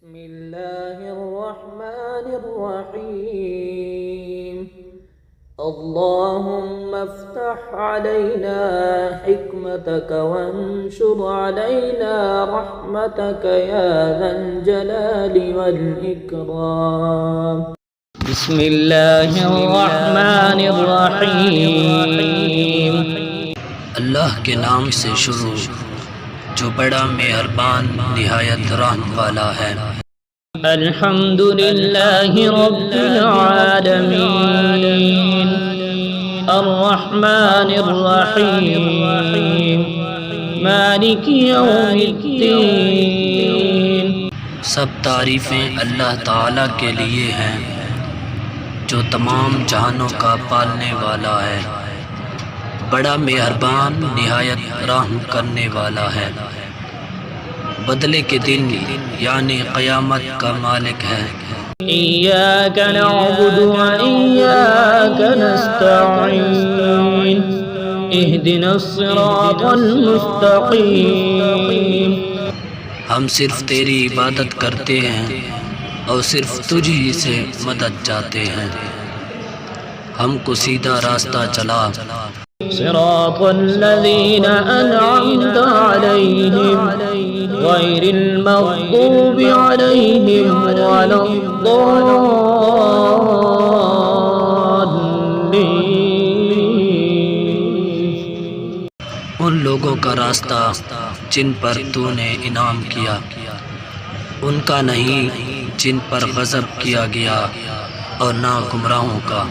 بسم الله الرحمن الرحيم اللهم افتح علينا حكمتك وانشر علينا رحمتك يا ذا الجلال والإكرام بسم الله الرحمن الرحيم اللہ کے نام سے شروع جو بڑا مہربان نہایت رحم والا ہے۔ الحمد لله رب العالمين الرحمن الرحيم مالك يوم الدين سب تعریفیں اللہ تعالیٰ کے لیے ہیں جو تمام جہانوں کا پالنے والا ہے، بڑا مہربان نہایت رحم کرنے والا ہے، بدلے کے دن یعنی قیامت کا مالک ہے۔ إياك نعبد وإياك نستعين اهدنا الصراط المستقيم ہم صرف تیری عبادت کرتے ہیں اور صرف تجھ ہی سے مدد چاہتے ہیں، ہم کو سیدھا راستہ چلا۔ صراط الذين أنعمت عليهم غير المغضوب عليهم ولا الضالين ان لوگوں کا راستہ جن پر تو نے انعام کیا، ان کا نہیں جن پر غضب کیا گیا، اور نہ گمراہوں کا۔